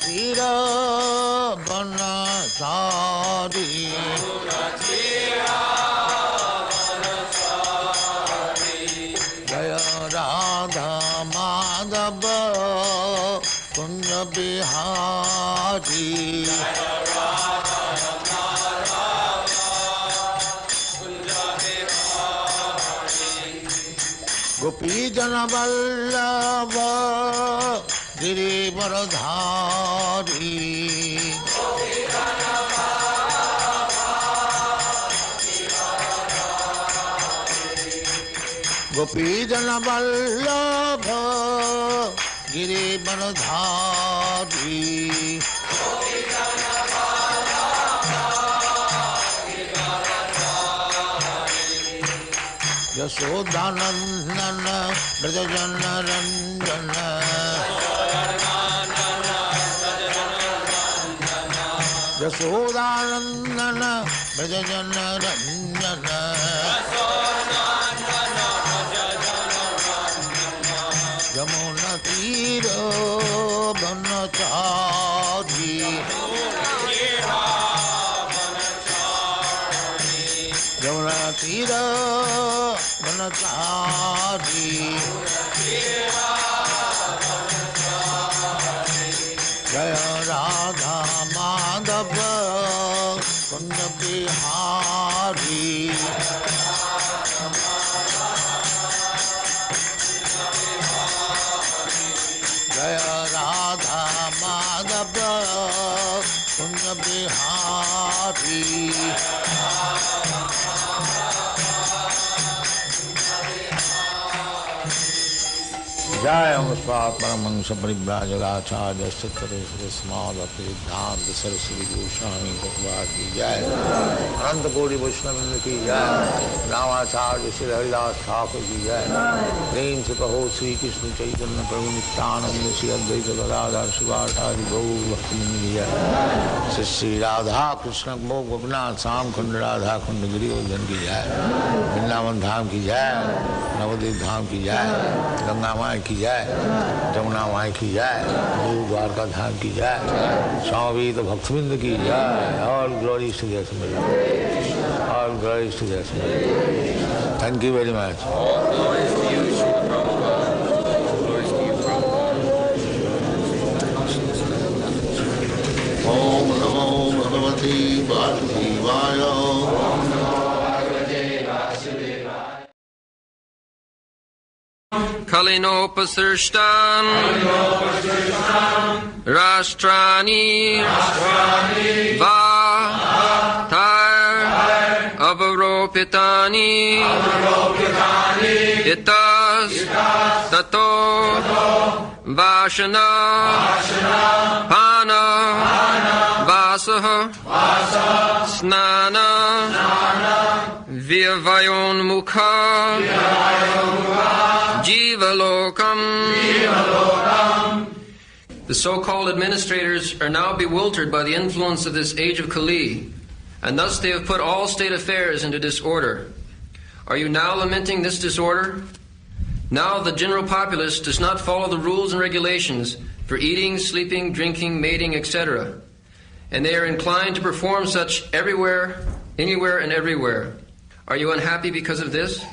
Tira Banachari Jaya Radha Madhava Kunja Bihari Gopi Jana Vallabha Girivaradhari Gopi Jana Vallabha Girivaradhari Yasodhanandana Brajajana Ranjana Yasodhanandana Brajajana Ranjana Yamuna Tira Banachari Yamuna Tira Banachari Jaya Radha Madhava Kunja Bihari Jaya Radha Madhava Kunja Bihari Jai Amasvat Paramahansa Parivrajagacharya Sattvaresvara Smadhati Dhanta Saraswati Goswami Prabhupada ki Jai Ananta Koti Vaishnava ki Jai Ramacharya Sri Haridas Thakur ki Jai Prem se Kaho Sri Krishna Chaitanya Prabhu Nityananda Sri Advaita Gadadhar Shivasari Gaur Bhaktivinoda ki Jai Sri Radha Krishna Gopinath Sam Khanda Radha Khanda Girivardhan ki Jai Vrindavan Dham ki Jai Navadvip Dham ki Jai Ganga Mai ki Jai, Jamuna Mai ki Jai, Guru Dwarka Dham ki Jai, Swami Bhaktivinoda ki Jai, all glories to the Assembly. All glories to the Assembly. Thank you very much. All glories to you, Srila Prabhupada. All glories to you, Prabhupada. Om Namo Bhagavate Vasudevaya. Om Namo Bhagavate Vasudevaya. Kalinopasrishtam Rashtrani Va Tar Avaropitani Itas Tato Vashana Pana Vasaha Snana Vyavayon Mukha Jivalokam. The so-called administrators are now bewildered by the influence of this age of Kali, and thus they have put all state affairs into disorder. Are you now lamenting this disorder? Now the general populace does not follow the rules and regulations for eating, sleeping, drinking, mating, etc., and they are inclined to perform such everywhere, anywhere, and everywhere. Are you unhappy because of this?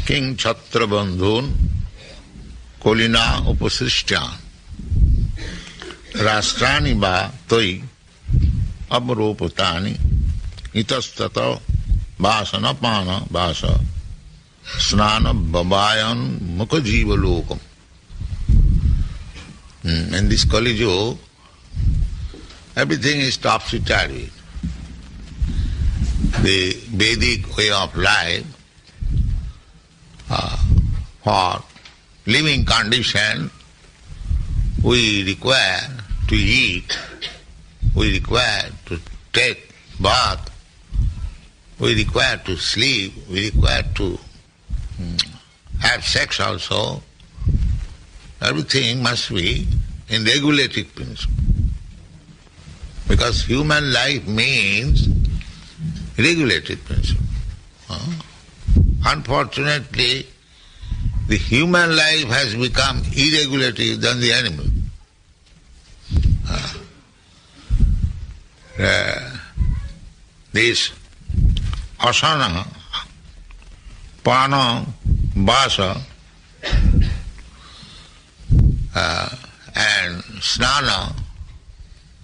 King Chhatra Bandhun Kolina Upasrishtyan Rashtrani Ba Toi Abropatani Itastata Vasana Pana Vasa Snana Babayan Mukhajiva Lokam. In this Kali Yuga, everything is topsy-turvy. The Vedic way of life for living condition, we require to eat, we require to take bath, we require to sleep, we require to have sex also. Everything must be in regulated principle. Because human life means regulated principle. Unfortunately, the human life has become irregulative than the animal. This asana, pana, vasa, and snana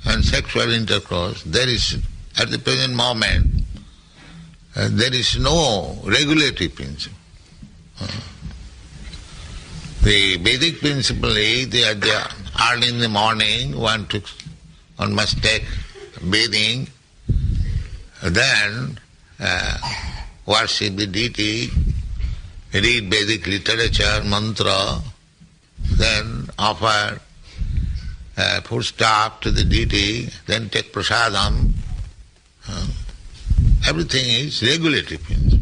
and sexual intercourse, there is, at the present moment, there is no regulatory principle. The Vedic principle is that early in the morning one must take bathing, then worship the deity, read Vedic literature, mantra, then offer foodstuff to the deity, then take prasadam. Everything is regulatory principle.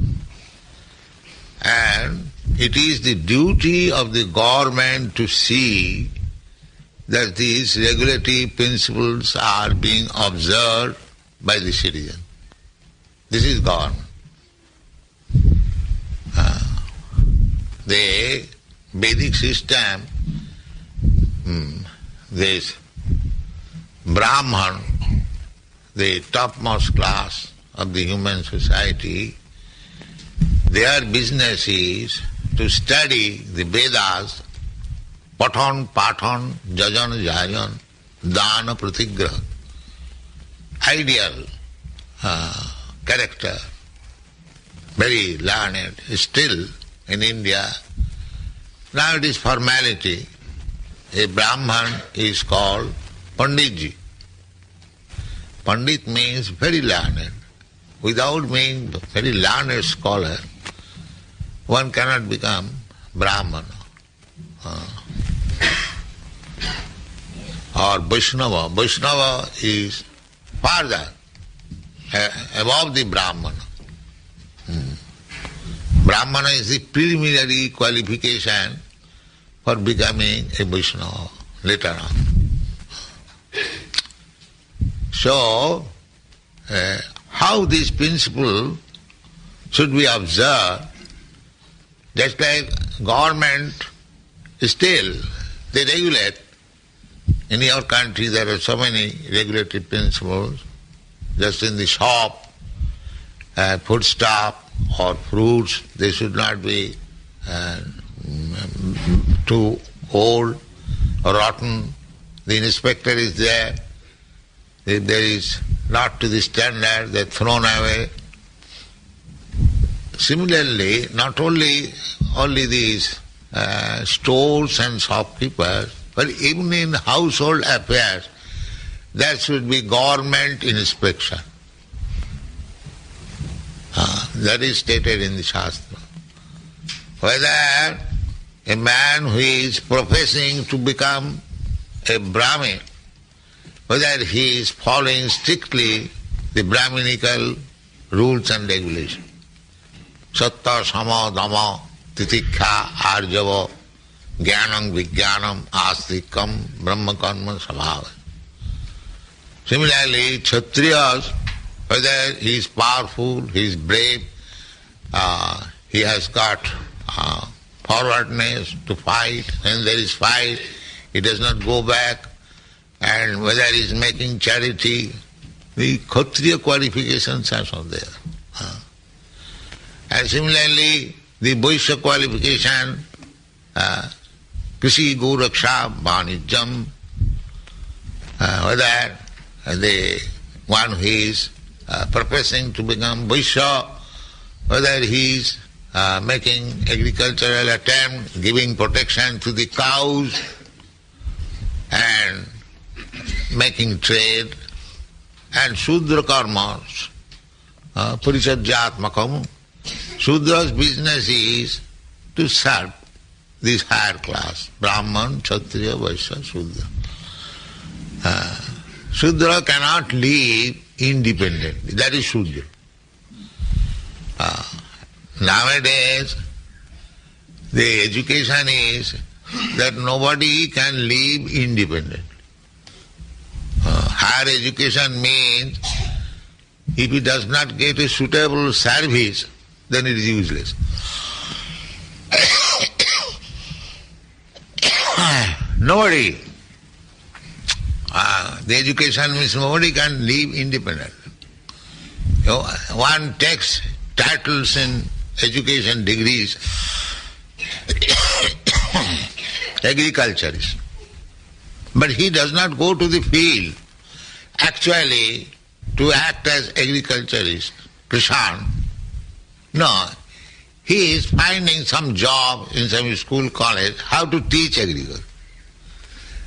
And it is the duty of the government to see that these regulatory principles are being observed by the citizen. This is government. The Vedic system, this Brahman, the topmost class of the human society, their business is to study the Vedas, Pathan, Pathan, Jajan, Jajan, Dana, Pratigraha. Ideal character, very learned, still in India. Now it is formality. A Brahman is called Panditji. Pandit means very learned. Without being very learned scholar, one cannot become Brahmana. Or Vaishnava. Vaishnava is further, above the Brahmana. Brahmana is the preliminary qualification for becoming a Vaishnava later on. So, how this principle should be observed, just like government still, they regulate. In your country there are so many regulatory principles. Just in the shop, foodstuff or fruits, they should not be too old or rotten. The inspector is there. If there is not to the standard, they are thrown away. Similarly, not only these stores and shopkeepers, but even in household affairs, there should be government inspection. That is stated in the Shastra. Whether a man who is professing to become a Brahmin, whether he is following strictly the Brahminical rules and regulations. Satta, Sama, Dhamma, Titikha, Arjava, Jnanam, Vijnanam, Astikam, Brahma Karma, Sabhava. Similarly, Kshatriyas, whether he is powerful, he is brave, he has got forwardness to fight, when there is fight, he does not go back, and whether he is making charity, the Kshatriya qualifications are also there. And similarly, the Vaishya qualification, Krishi, Goraksha, Vanijam, whether the one who is professing to become Vaishya, whether he is making agricultural attempt, giving protection to the cows, and making trade, and Shudra karmas, Parichajyatmakam. Shudra's business is to serve this higher class, Brahman, Kshatriya, Vaishya, Shudra. Shudra cannot live independently, that is Shudra. Nowadays, the education is that nobody can live independently. Higher education means if he does not get a suitable service, then it is useless. nobody, the education means nobody can live independently. One takes titles in education degrees, agriculturist, but he does not go to the field actually to act as agriculturist, Prashant. No, he is finding some job in some school, college, how to teach agriculture.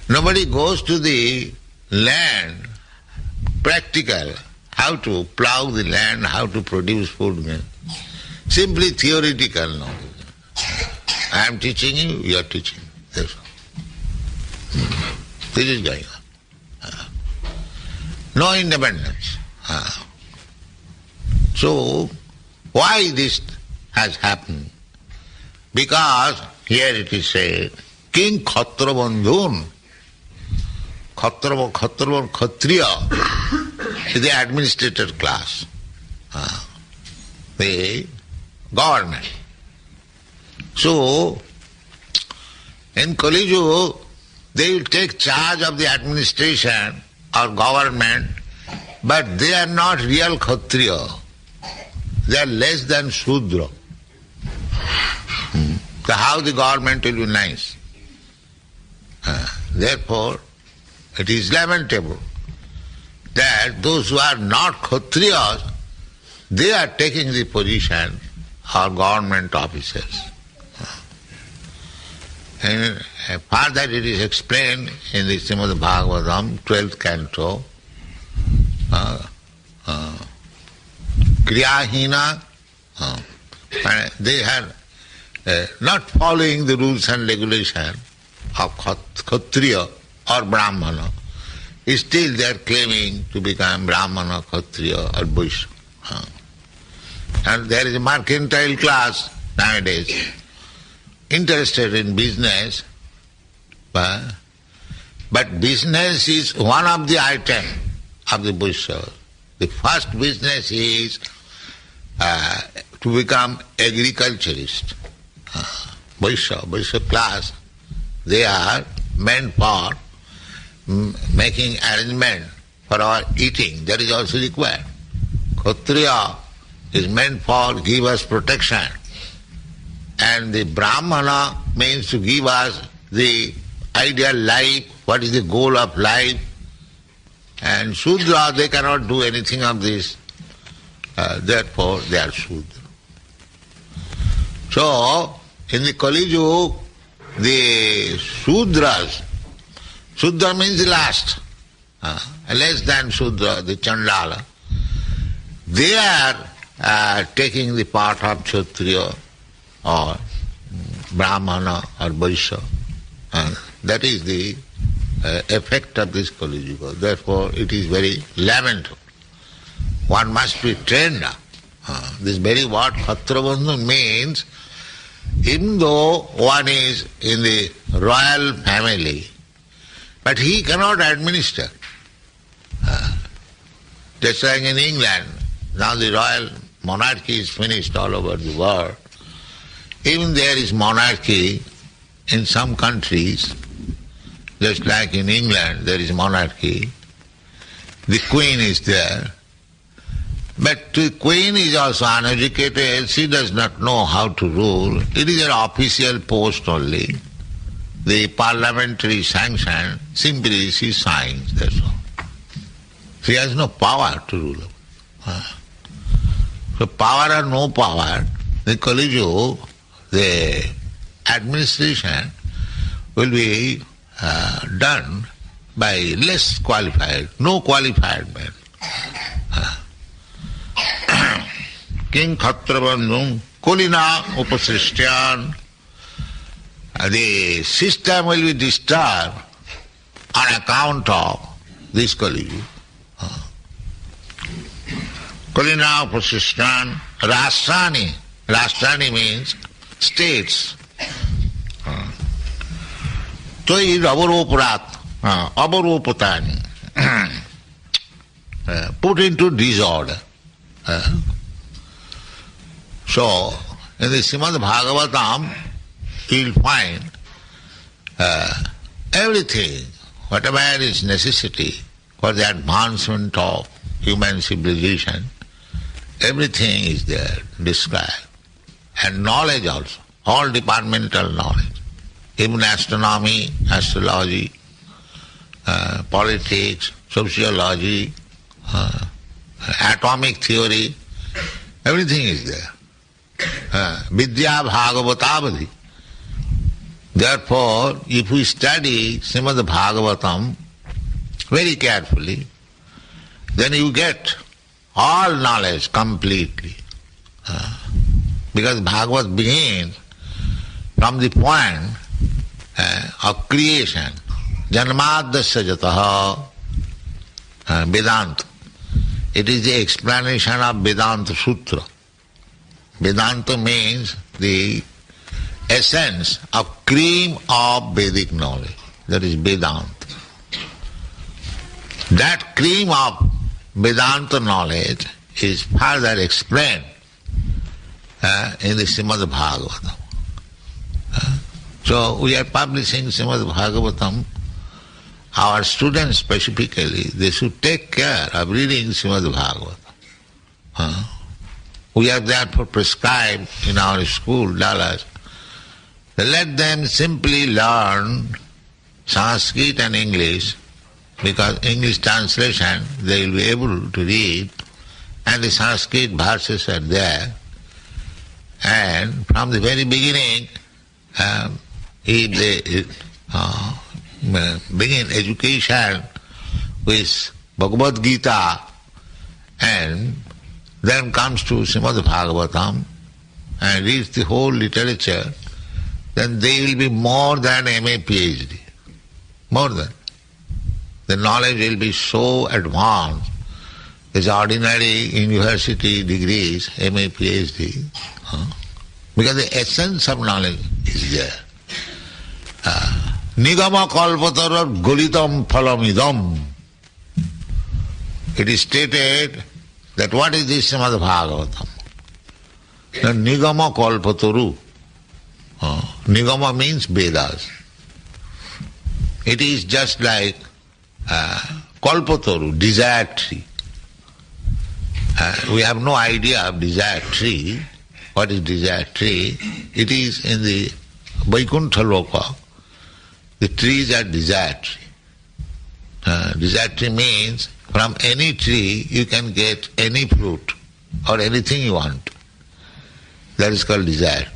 Nobody goes to the land, practical, how to plough the land, how to produce food. Simply theoretical knowledge. I am teaching you, you are teaching. That's all. This is going on. No independence. So, why this has happened? Because here it is said, King Khatra Bandhun, Khatriya is the administrator class, the government. So, in Kali Yuga, they will take charge of the administration or government, but they are not real Khatriya. They are less than Shudra. So how the government will be nice? Therefore, it is lamentable that those who are not Khatriyas, they are taking the position of government officers. And further it is explained in the Srimad Bhagavatam, 12th canto, Kriyahina, they are not following the rules and regulations of Khatriya or Brahmana. Still they are claiming to become Brahmana, Khatriya or Vaishya. And there is a mercantile class nowadays interested in business, but business is one of the items of the Vaishya. The first business is to become agriculturist. Vaishya class, they are meant for making arrangement for our eating. That is also required. Kshatriya is meant for give us protection. And the Brahmana means to give us the ideal life, what is the goal of life. And Shudra, they cannot do anything of this. Therefore, they are Shudra. So, in the Kali Yuga, the Shudras, Shudra means last, less than Shudra, the Chandala, they are taking the part of Kshatriya or Brahmana or Vaishya. That is the effect of this Kali Yuga. Therefore, it is very lamentable. One must be trained up. This very word Khatrabandhu means, even though one is in the royal family, but he cannot administer. Just like in England, now the royal monarchy is finished all over the world. Even there is monarchy in some countries, just like in England there is monarchy. The queen is there. But the queen is also uneducated, she does not know how to rule. It is an official post only. The parliamentary sanction, simply she signs, that's all. She has no power to rule. So power or no power, the Kali Yuga, the administration will be done by less qualified, no qualified men. King Khatrabandhum Kulina Upasrishtyan. The system will be disturbed on account of this Kali Yuga. Kulina Upasrishtyan Rashtrani. Rashtrani means states. Toi Avaroparat, Avaropatani. Put into disorder. So, in the Srimad Bhagavatam, you will find everything, whatever is necessity for the advancement of human civilization, everything is there described. And knowledge also, all departmental knowledge, even astronomy, astrology, politics, sociology, atomic theory, everything is there. Vidya Bhagavatavadhi. Therefore, if we study Srimad Bhagavatam very carefully, then you get all knowledge completely. Because Bhagavad begins from the point of creation. Janmadasya jataha Vedanta. It is the explanation of Vedanta Sutra. Vedanta means the essence of cream of Vedic knowledge. That is Vedanta. That cream of Vedanta knowledge is further explained in the Srimad Bhagavatam. So we are publishing Srimad Bhagavatam. Our students specifically, they should take care of reading Srimad Bhagavatam. We have therefore prescribed in our school, Dalas, let them simply learn Sanskrit and English, because English translation they will be able to read, and the Sanskrit verses are there. And from the very beginning, if they begin education with Bhagavad Gita and then comes to Srimad Bhagavatam and reads the whole literature, then they will be more than MA PhD. More than. The knowledge will be so advanced as ordinary university degrees, MA PhD, because the essence of knowledge is there. Nigama kalpatarar gulitam phalamidam. It is stated that what is this Srimad Bhagavatam? The Nigama kalpataru. Nigama means Vedas. It is just like kalpataru, desire tree. We have no idea of desire tree. What is desire tree? It is in the Vaikuntha Loka. The trees are desire tree. Desire tree means from any tree you can get any fruit or anything you want. That is called desire.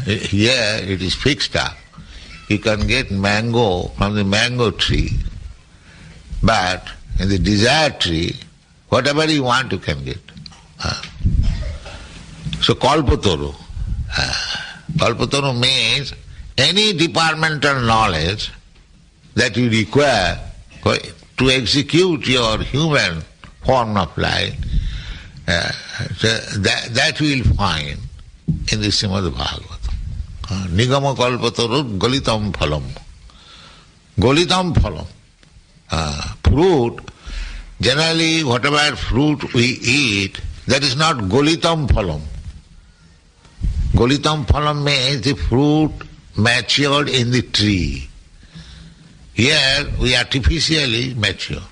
Here it is fixed up. You can get mango from the mango tree, but in the desire tree, whatever you want you can get. So kalpataru. Kalpataru means any departmental knowledge that you require to execute your human form of life, that you will find in the Srimad Bhagavatam. Nigama kalpataru golitam phalam. Golitam phalam. Fruit, generally whatever fruit we eat, that is not golitam phalam. Golitam phalam means the fruit matured in the tree. Here we artificially mature.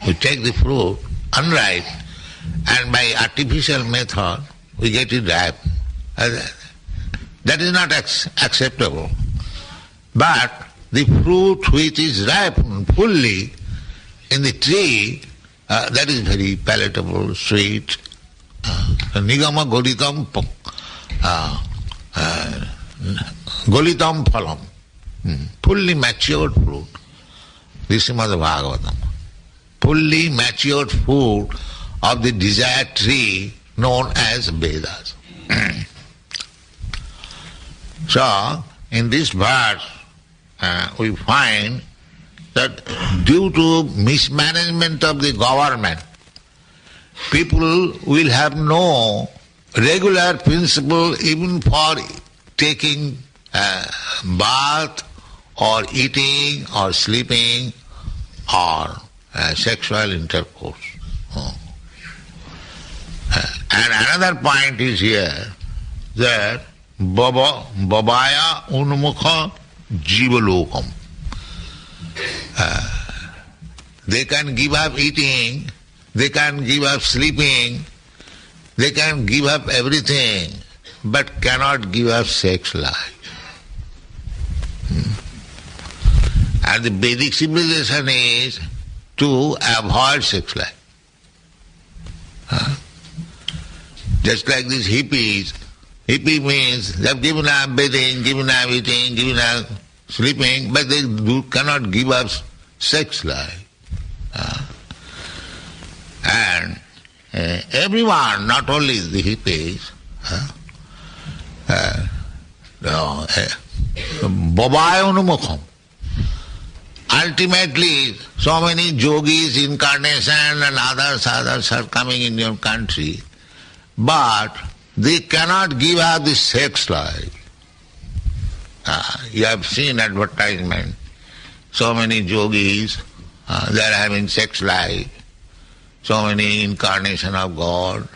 We take the fruit unripe and by artificial method we get it ripe. That is not acceptable. But the fruit which is ripened fully in the tree, that is very palatable, sweet. Nigama golitam phalam. Fully matured fruit. This is Srimad Bhagavatam. Fully matured fruit of the desired tree known as Vedas. So, in this verse, we find that due to mismanagement of the government, people will have no regular principle even for taking bath or eating or sleeping or sexual intercourse. And another point is here that babaya unmukha jivalokam. They can give up eating, they can give up sleeping, they can give up everything, but cannot give up sex life. And the Vedic civilization is to avoid sex life. Just like these hippies. Hippie means they have given up bathing, given up eating, given up sleeping, but they cannot give up sex life. And everyone, not only the hippies, Babayanumukham. Ultimately, so many yogis, incarnation and others are coming in your country, but they cannot give up the sex life. You have seen advertisement, so many yogis, they are having sex life, so many incarnation of God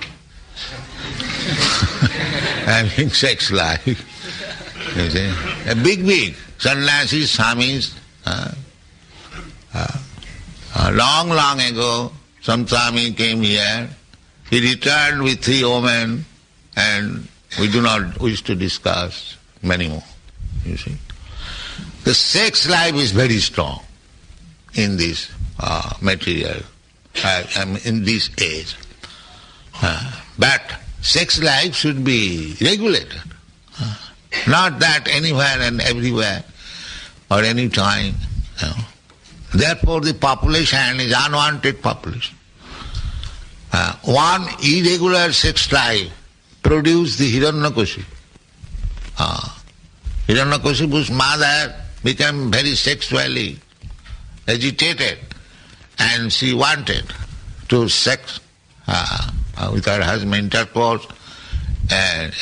having sex life. You see? A big sannyasis, swamis. Long ago, some Swami came here. He returned with 3 women, and we do not wish to discuss many more. You see, the sex life is very strong in this material, in this age. But sex life should be regulated, not that anywhere and everywhere or any time. You know. Therefore, the population is unwanted population. One irregular sex life produced the Hiranyakashipu. Hiranyakashipu's mother became very sexually agitated, and she wanted to sex with her husband, intercourse, and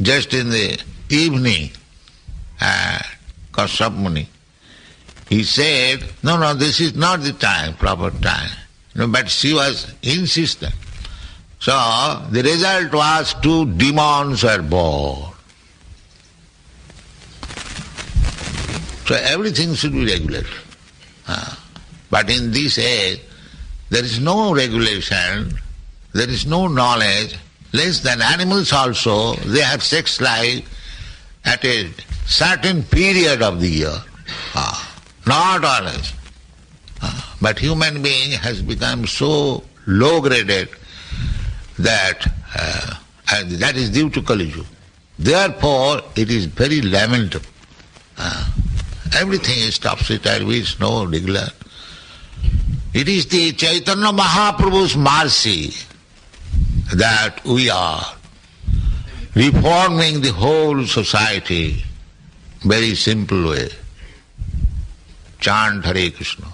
just in the evening, Kashyap Muni, he said, no, this is not the time, proper time. No, but she was insistent. So the result was 2 demons were born. So everything should be regulated. But in this age, there is no regulation, there is no knowledge. Less than animals also, they have sex life at a certain period of the year. Not always. But human being has become so low-graded that that is due to Kali Yuga. Therefore, it is very lamentable. Everything is topsy-turvy, no regular. It is the Chaitanya Mahaprabhu's mercy that we are reforming the whole society very simple way. Chant Hare Krishna.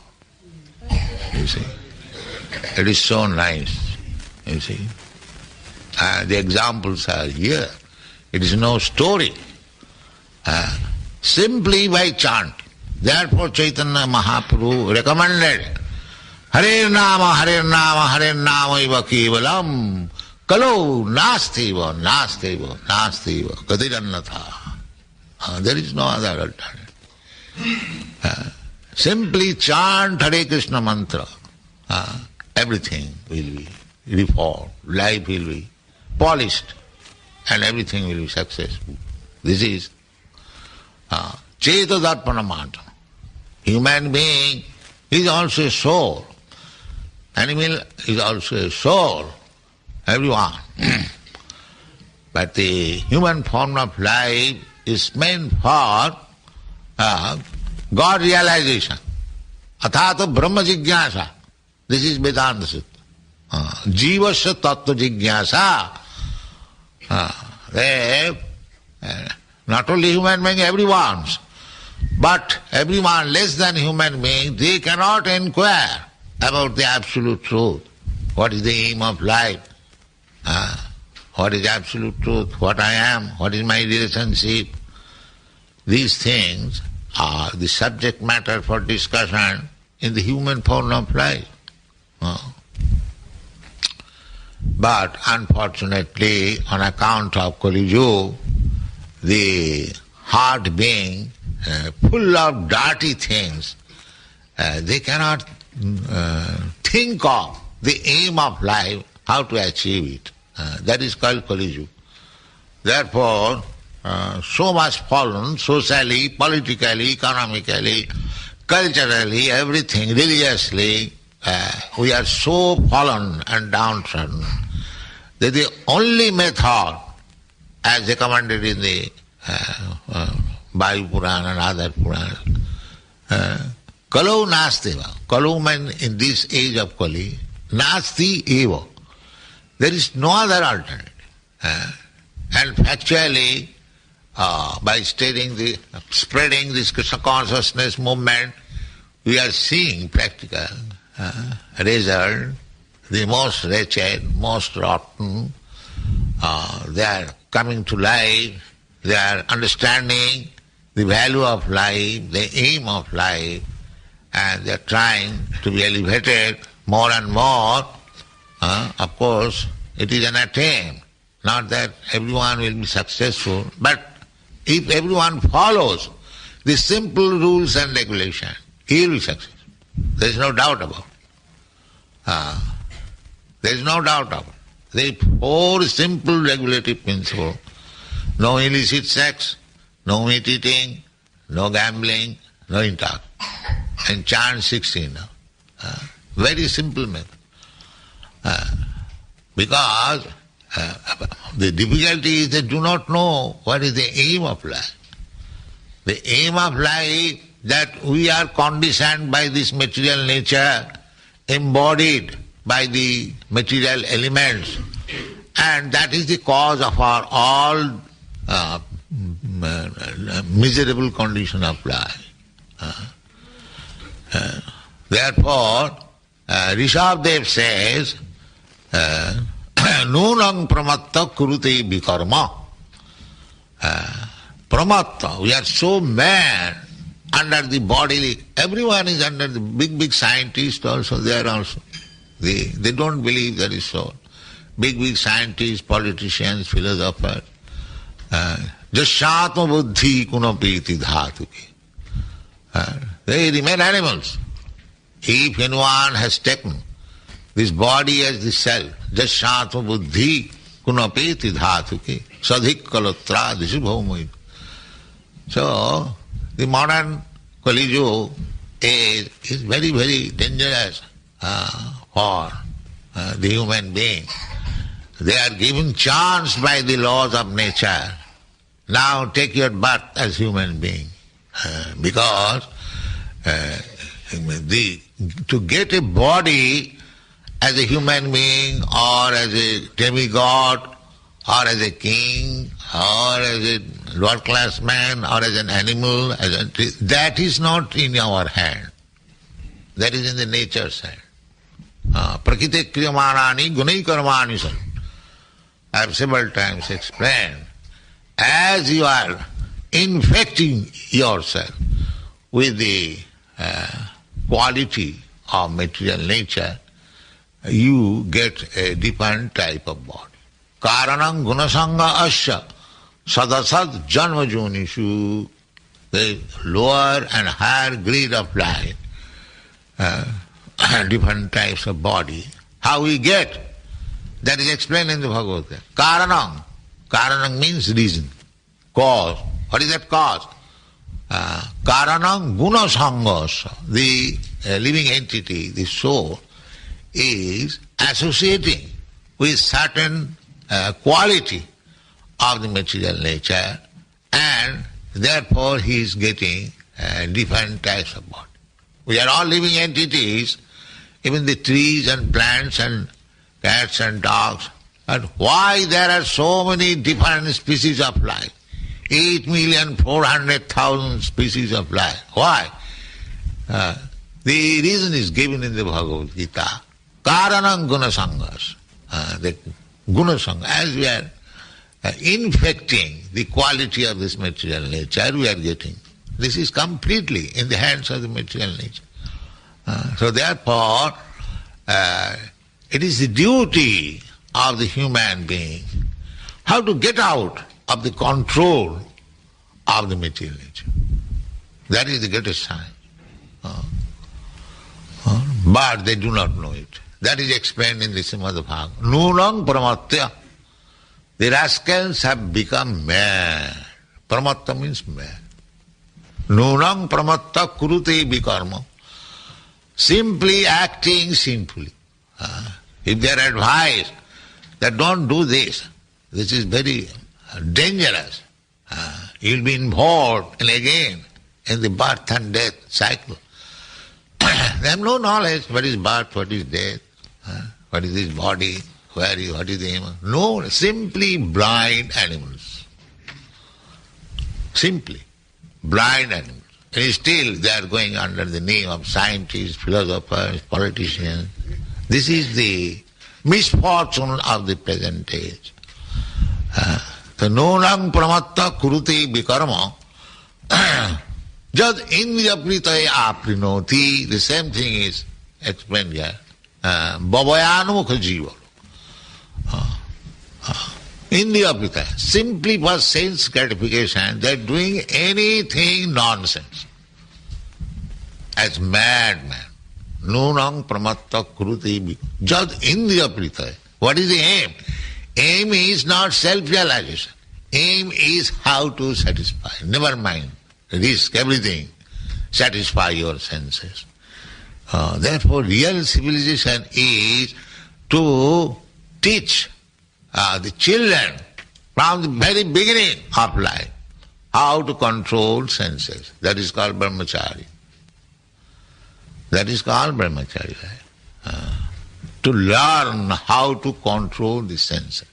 You see, it is so nice. You see, the examples are here. It is no story. Simply by chant. Therefore, Chaitanya Mahaprabhu recommended Hare Nama, Hare Nama, Hare Nama iva kevalam kalo nastiva, nastiva, nastiva, kadirannatha. There is no other alternative. Simply chant Hare Krishna mantra. Everything will be reformed, life will be polished, and everything will be successful. This is Cheta Darpana Mata. Human being is also a soul. Animal is also a soul. Everyone. But the human form of life is meant for God realization. Athata Brahma Jigyasa. This is Vedanta Sutta. Jivasya Tattva Jigyasa. Not only human being, everyone's. But everyone less than human being, they cannot inquire about the absolute truth. What is the aim of life? What is absolute truth? What I am? What is my relationship? These things are the subject matter for discussion in the human form of life. But unfortunately, on account of Kali Yuga, the heart being full of dirty things, they cannot think of the aim of life, how to achieve it. That is called Kali Yuga. Therefore, so much fallen socially, politically, economically, culturally, everything, religiously, we are so fallen and downtrodden that the only method, as recommended in the Vayu Purana and other Puranas, Kalau Nasteva. Kalau means in this age of Kali, Nasti Eva. There is no other alternative. And factually, by spreading this Krishna consciousness movement, we are seeing practical result. The most wretched, most rotten, they are coming to life, they are understanding the value of life, the aim of life, and they are trying to be elevated more and more. Of course, it is an attempt, not that everyone will be successful, but if everyone follows the simple rules and regulations, he will be successful. There is no doubt about it. There is no doubt about it. The 4 simple regulative principles: no illicit sex, no meat eating, no gambling, no intox. And chant 16 now. Very simple method. Because the difficulty is they do not know what is the aim of life. The aim of life, that we are conditioned by this material nature, embodied by the material elements, and that is the cause of our all miserable condition of life. Therefore, Rishabdev says, Nunang pramatta kurute vikarma. Pramatta, we are so mad under the bodily. Everyone is under the big scientists also, they are also. They don't believe that is so. Big scientists, politicians, philosophers. Jashatma buddhi kunapiti dhatuki. They remain animals. If anyone has taken this body as the self, jashatma buddhi kunapiti dhatuki, sadhik kalotra disubhaumai. So, the modern Kali Yuga is very dangerous for the human being. They are given chance by the laws of nature. Now take your birth as human being. Because to get a body as a human being or as a demigod or as a king or as a lower class man or as an animal, that is not in our hand. That is in the nature's hand. Prakriti kriyamanani gunai karmani san. I have several times explained, as you are infecting yourself with the quality of material nature, you get a different type of body. Karanam gunasanga asya sadasad janma jonishu, the lower and higher grade of life, different types of body. How we get? That is explained in the Bhagavatam. Karanam. Karanam means reason, cause. What is that cause? Karanam gunasanga. The living entity, the soul, is associating with certain quality of the material nature, and therefore he is getting different types of body. We are all living entities, even the trees and plants and cats and dogs. But why there are so many different species of life? 8,400,000 species of life. Why? The reason is given in the Bhagavad Gita. Karanam gunasangas. The gunasanga. As we are infecting the quality of this material nature, we are getting. This is completely in the hands of the material nature. So therefore, it is the duty of the human being how to get out of the control of the material nature. That is the greatest science. But they do not know it. That is explained in the Srimad Bhagavatam. Nunang pramatya. The rascals have become mad. Pramatta means mad. Nunang pramatta kurute vikarma. Simply acting sinfully. If they are advised that don't do this, this is very dangerous. You'll be involved again in the birth and death cycle. They have no knowledge what is birth, what is death, what is this body, what is the aim. No, simply blind animals. Simply blind animals. And still they are going under the name of scientists, philosophers, politicians. This is the misfortune of the present age. So, nonang pramatta kurute vikarma. Jad indriya pritaya aprinoti. The same thing is explained here. Bhavayanamukha jiva. Indriya pritaya. Simply for sense gratification, they are doing anything nonsense. As madman. Nunang pramatta kurute vikarma. Jad indriya pritaya. What is the aim? Aim is not self-realization. Aim is how to satisfy. Never mind. Risk everything. Satisfy your senses. Therefore, real civilization is to teach the children from the very beginning of life how to control senses. That is called brahmachari. That is called brahmachari. To learn how to control the senses.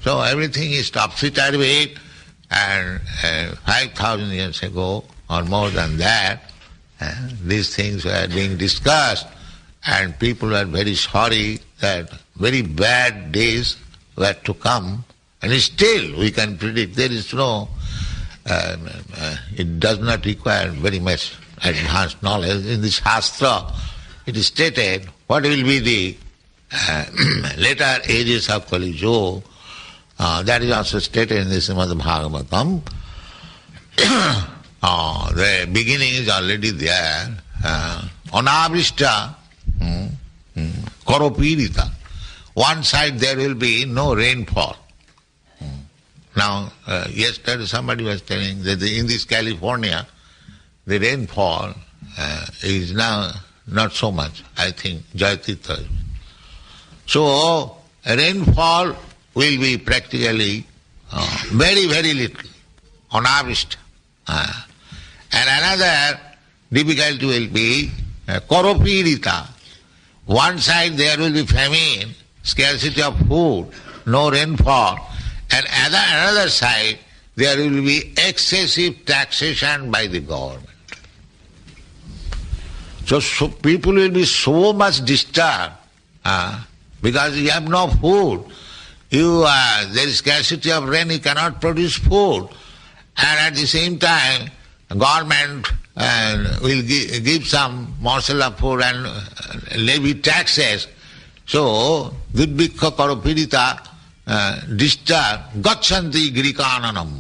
So everything is topsy-turvy, and 5,000 years ago or more than that, these things were being discussed, and people were very sorry that very bad days were to come, and still we can predict. There is no, it does not require very much advanced knowledge. In the Shastra, it is stated what will be the later ages of Kali Yuga. That is also stated in the Srimad Bhagavatam. The beginning is already there. Anavrishta, koropirita. One side there will be no rainfall. Now, yesterday somebody was telling that in this California, the rainfall is now not so much, I think, Jayatita. So, rainfall will be practically very, very little, anavrishta. And another difficulty will be koropirita. One side there will be famine, scarcity of food, no rainfall, and another side there will be excessive taxation by the government. So people will be so much disturbed because you have no food. There is scarcity of rain, you cannot produce food. And at the same time, government will give some morsel of food and levy taxes. So, vidbhikha karopirita disturbed, gachanti girikananam.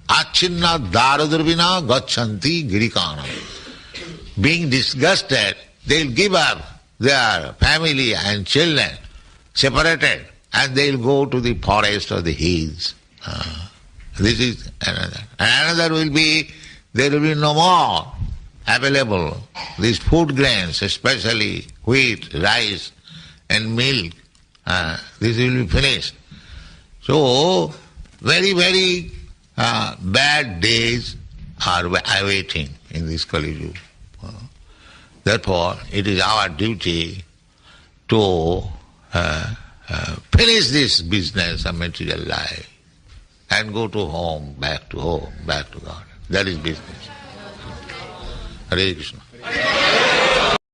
Achinna daradurvina gachanti girikanam. Being disgusted, they will give up their family and children, separated, and they will go to the forest or the hills. This is another. And another will be, there will be no more available. These food grains, especially wheat, rice and milk, this will be finished. So, very, very bad days are awaiting in this Kali Yuga. Therefore, it is our duty to finish this business of material life and go to home, back to God. That is business. Hare Krishna.